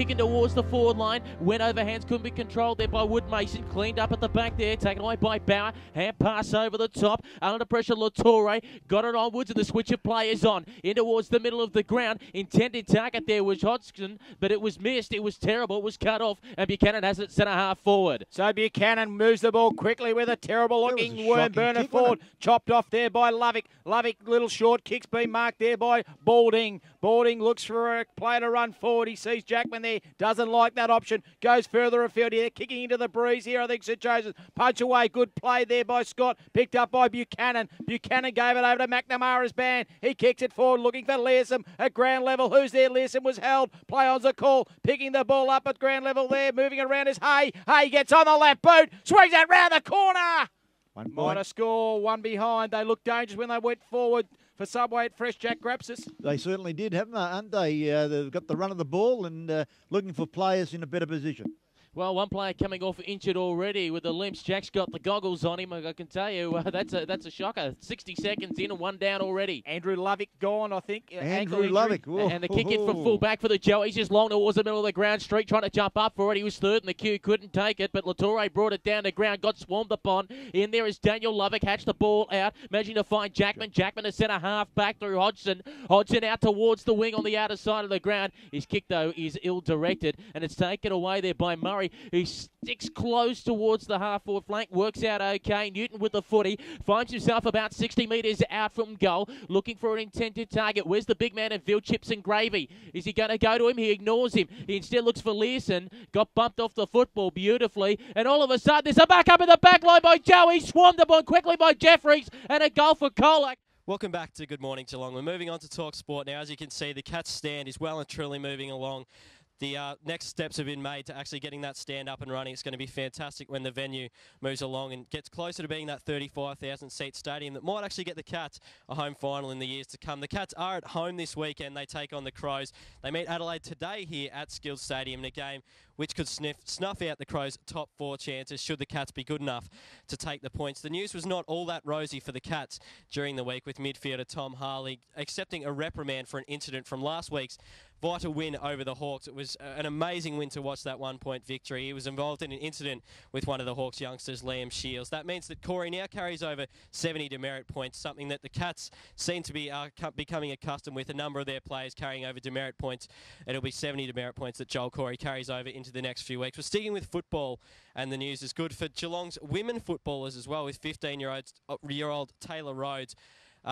kicking towards the forward line. Went over hands, couldn't be controlled there by Wood Mason. Cleaned up at the back there, taken away by Bauer. Hand pass over the top. Under pressure, Latore got it onwards, and the switch of players on. In towards the middle of the ground. Intended target there was Hodgson, but it was missed. It was terrible. It was cut off, and Buchanan has it centre half forward. So Buchanan moves the ball quickly with a terrible-looking worm burner forward. Chopped off there by Lovick. Lovick, little short kicks being marked there by Balding. Balding looks for a player to run forward. He sees Jackman there. Doesn't like that option. Goes further afield here. Kicking into the breeze here, I think, St. Joseph's. Punch away. Good play there by Scott. Picked up by Buchanan. Buchanan gave it over to McNamara's band. He kicks it forward, looking for Learsom at ground level. Who's there? Learsom was held. Play on's a call. Picking the ball up at ground level there. Moving around is Hay. Hay gets on the left boot. Swings it round the corner. Minor score, one behind. They looked dangerous when they went forward for Subway at Fresh. Jack Grapsis. They certainly did, haven't they? They've got the run of the ball and looking for players in a better position. Well, one player coming off injured already with the limps. Jack's got the goggles on him. I can tell you that's a shocker. 60 seconds in and one down already. Andrew Lovick gone, I think. Andrew Lovick. And the kick in for full back for the Joeys. Just long towards the middle of the ground. Street trying to jump up for it. He was third in the queue. Couldn't take it. But Latore brought it down to ground. Got swarmed upon. In there is Daniel Lovick. Hatched the ball out. Managing to find Jackman. Jackman to centre half back through Hodgson. Hodgson out towards the wing on the outer side of the ground. His kick, though, is ill-directed. And it's taken away there by Murray, who sticks close towards the half-forward flank. Works out okay. Newton with the footy. Finds himself about 60 metres out from goal. Looking for an intended target. Where's the big man in field? Chips and Gravy. Is he going to go to him? He ignores him. He instead looks for Learson. Got bumped off the football beautifully. And all of a sudden, there's a back up in the back line by Joey. Swarmed upon quickly by Jeffries. And a goal for Colac. Welcome back to Good Morning Geelong. We're moving on to Talk Sport now. As you can see, the Cats stand is well and truly moving along. The next steps have been made to actually getting that stand up and running. It's going to be fantastic when the venue moves along and gets closer to being that 35,000 seat stadium that might actually get the Cats a home final in the years to come. The Cats are at home this weekend. They take on the Crows. They meet Adelaide today here at Skills Stadium in a game which could snuff out the Crows' top 4 chances should the Cats be good enough to take the points. The news was not all that rosy for the Cats during the week, with midfielder Tom Harley accepting a reprimand for an incident from last week's vital win over the Hawks. It was an amazing win to watch, that 1-point victory. He was involved in an incident with one of the Hawks youngsters, Liam Shields. That means that Corey now carries over 70 demerit points, something that the Cats seem to be becoming accustomed with, a number of their players carrying over demerit points. It'll be 70 demerit points that Joel Corey carries over into the next few weeks. We're sticking with football, and the news is good for Geelong's women footballers as well, with 15-year-old Taylor Rhodes.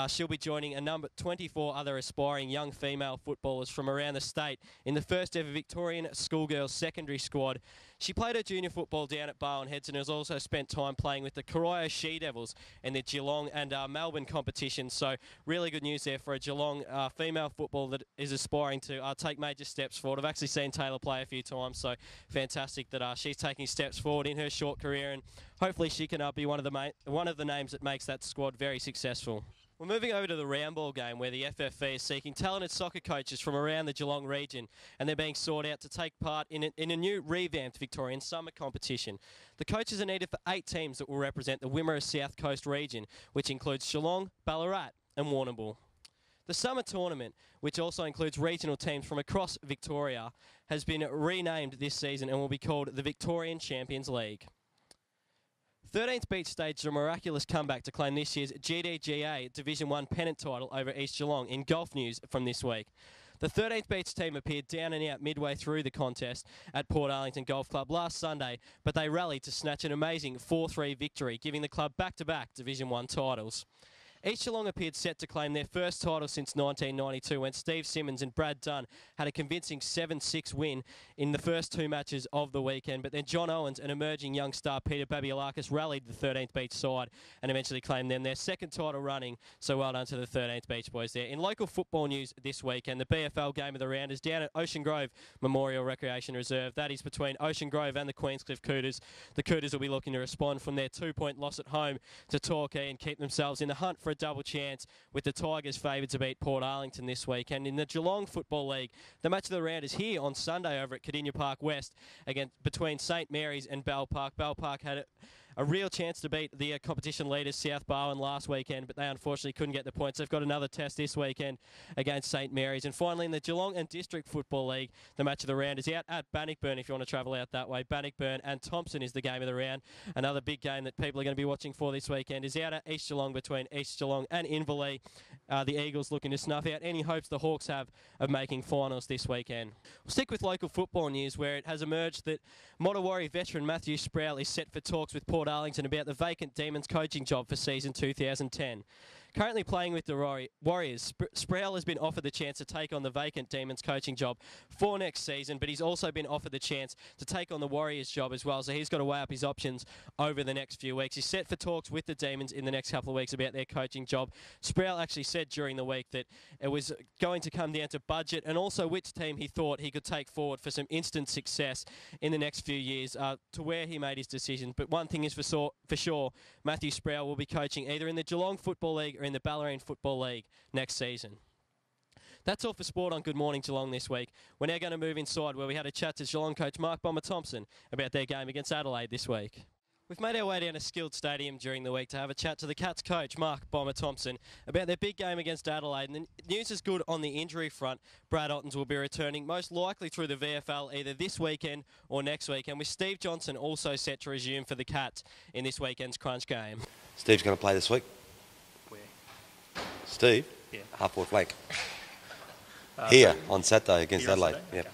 She'll be joining a number 24 other aspiring young female footballers from around the state in the first ever Victorian schoolgirls secondary squad. She played her junior football down at Barwon Heads and has also spent time playing with the Corio She-Devils in the Geelong and Melbourne competitions. So really good news there for a Geelong female football that is aspiring to take major steps forward. I've actually seen Taylor play a few times, so fantastic that she's taking steps forward in her short career, and hopefully she can be one of the names that makes that squad very successful. We're moving over to the round ball game, where the FFV is seeking talented soccer coaches from around the Geelong region, and they're being sought out to take part in a new revamped Victorian summer competition. The coaches are needed for 8 teams that will represent the Wimmera South Coast region, which includes Geelong, Ballarat and Warrnambool. The summer tournament, which also includes regional teams from across Victoria, has been renamed this season and will be called the Victorian Champions League. 13th Beach staged a miraculous comeback to claim this year's GDGA Division 1 pennant title over East Geelong in golf news from this week. The 13th Beach team appeared down and out midway through the contest at Port Arlington Golf Club last Sunday, but they rallied to snatch an amazing 4-3 victory, giving the club back-to-back Division 1 titles. East Geelong appeared set to claim their first title since 1992 when Steve Simmons and Brad Dunn had a convincing 7-6 win in the first 2 matches of the weekend. But then John Owens and emerging young star Peter Babiolakis rallied the 13th Beach side and eventually claimed them their second title running. So well done to the 13th Beach boys there. In local football news this weekend, the BFL game of the round is down at Ocean Grove Memorial Recreation Reserve. That is between Ocean Grove and the Queenscliff Cooters. The Cooters will be looking to respond from their 2-point loss at home to Torquay and keep themselves in the hunt for a double chance, with the Tigers favoured to beat Port Arlington this weekend. In the Geelong Football League, the match of the round is here on Sunday over at Cardinia Park West, again between St Mary's and Bell Park. Bell Park had a real chance to beat the competition leaders South Barwon last weekend, but they unfortunately couldn't get the points. They've got another test this weekend against St Mary's. And finally, in the Geelong and District Football League, the match of the round is out at Bannockburn if you want to travel out that way. Bannockburn and Thompson is the game of the round. Another big game that people are going to be watching for this weekend is out at East Geelong between East Geelong and Inverleigh. The Eagles looking to snuff out any hopes the Hawks have of making finals this weekend. We'll stick with local football news, where it has emerged that Mottawarri veteran Matthew Sproul is set for talks with Port Arlington about the vacant Demons coaching job for season 2010. Currently playing with the Warriors, Sproul has been offered the chance to take on the vacant Demons coaching job for next season, but he's also been offered the chance to take on the Warriors job as well, so he's got to weigh up his options over the next few weeks. He's set for talks with the Demons in the next couple of weeks about their coaching job. Sproul actually said during the week that it was going to come down to budget and also which team he thought he could take forward for some instant success in the next few years to where he made his decision. But one thing is for sure, Matthew Sproul will be coaching either in the Geelong Football League or in the Ballerine Football League next season. That's all for sport on Good Morning Geelong this week. We're now going to move inside, where we had a chat to Geelong coach Mark Bomber Thompson about their game against Adelaide this week. We've made our way down to Skilled Stadium during the week to have a chat to the Cats coach Mark Bomber Thompson about their big game against Adelaide. And the news is good on the injury front. Brad Ottens will be returning most likely through the VFL either this weekend or next weekend, with Steve Johnson also set to resume for the Cats in this weekend's crunch game. Steve's going to play this week. Steve? Yeah. Half-forward flank. Here, on Saturday against Adelaide. Yeah. Okay.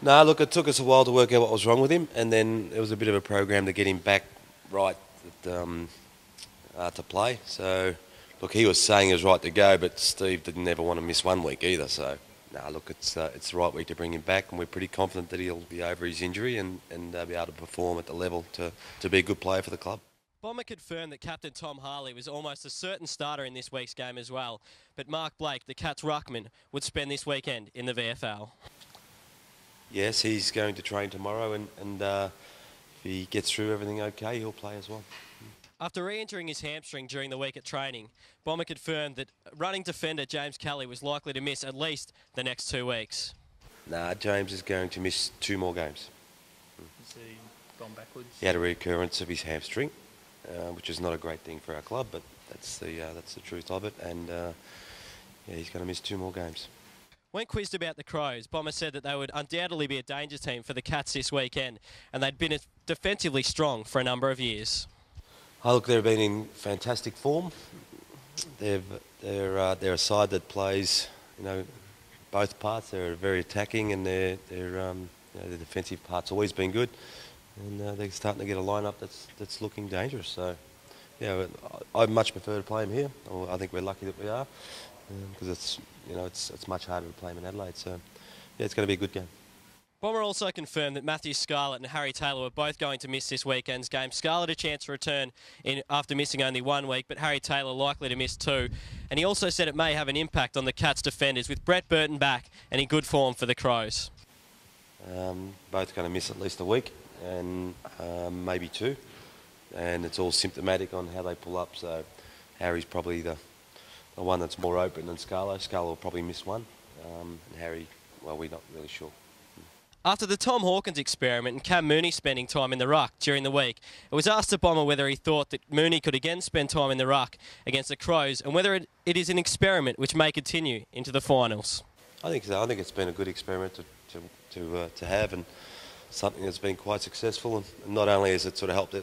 No, look, it took us a while to work out what was wrong with him, and then it was a bit of a program to get him back right to play. So, look, he was saying he was right to go, but Steve didn't ever want to miss 1 week either. So, no, look, it's the right week to bring him back, and we're pretty confident that he'll be over his injury and be able to perform at the level to be a good player for the club. Bomber confirmed that Captain Tom Harley was almost a certain starter in this week's game as well, but Mark Blake, the Cats ruckman, would spend this weekend in the VFL. Yes, he's going to train tomorrow, and if he gets through everything okay, he'll play as well. After re-injuring his hamstring during the week at training, Bomber confirmed that running defender James Kelly was likely to miss at least the next 2 weeks. Nah, James is going to miss 2 more games. Has he gone backwards? He had a recurrence of his hamstring, which is not a great thing for our club, but that's the truth of it. And yeah, he's going to miss 2 more games. When quizzed about the Crows, Bomber said that they would undoubtedly be a danger team for the Cats this weekend, and they'd been defensively strong for a number of years. Oh, look, they've been in fantastic form. They're a side that plays, both parts. They're very attacking, and their defensive part's always been good. And they're starting to get a lineup that's looking dangerous. So, yeah, I much prefer to play them here. I think we're lucky that we are, because it's much harder to play them in Adelaide. So, yeah, it's going to be a good game. Bomber also confirmed that Matthew Scarlett and Harry Taylor were both going to miss this weekend's game. Scarlett a chance to return after missing only 1 week, but Harry Taylor likely to miss 2. And he also said it may have an impact on the Cats defenders, with Brett Burton back and in good form for the Crows. Both going to miss at least a week, and maybe 2. And it's all symptomatic on how they pull up. So Harry's probably the one that's more open than Scarlett. Scarlett will probably miss 1. And Harry, well, we're not really sure. After the Tom Hawkins experiment and Cam Mooney spending time in the ruck during the week, it was asked to Bomber whether he thought that Mooney could again spend time in the ruck against the Crows, and whether it is an experiment which may continue into the finals. I think so. I think it's been a good experiment to have, and something that's been quite successful. And not only has it sort of helped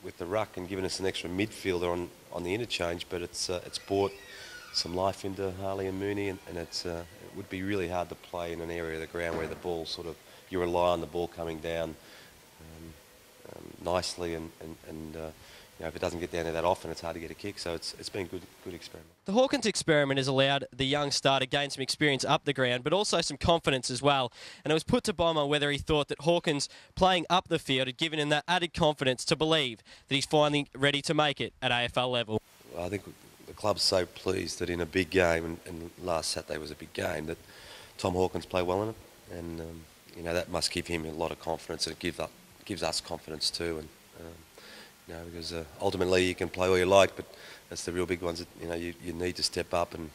with the ruck and given us an extra midfielder on the interchange, but it's brought some life into Harley and Mooney, and it would be really hard to play in an area of the ground where the ball you rely on the ball coming down nicely, and if it doesn't get down there that often, it's hard to get a kick. So it's been a good experiment. The Hawkins experiment has allowed the young star to gain some experience up the ground, but also some confidence as well. And it was put to Bomber whether he thought that Hawkins playing up the field had given him that added confidence to believe that he's finally ready to make it at AFL level. Well, I think the club's so pleased that in a big game, and last Saturday was a big game, that Tom Hawkins played well in it, and that must give him a lot of confidence, and it gives us confidence too. And because ultimately you can play all you like, but that's the real big ones that you need to step up and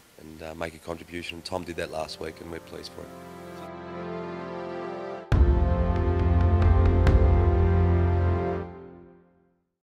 make a contribution. Tom did that last week, and we're pleased for it.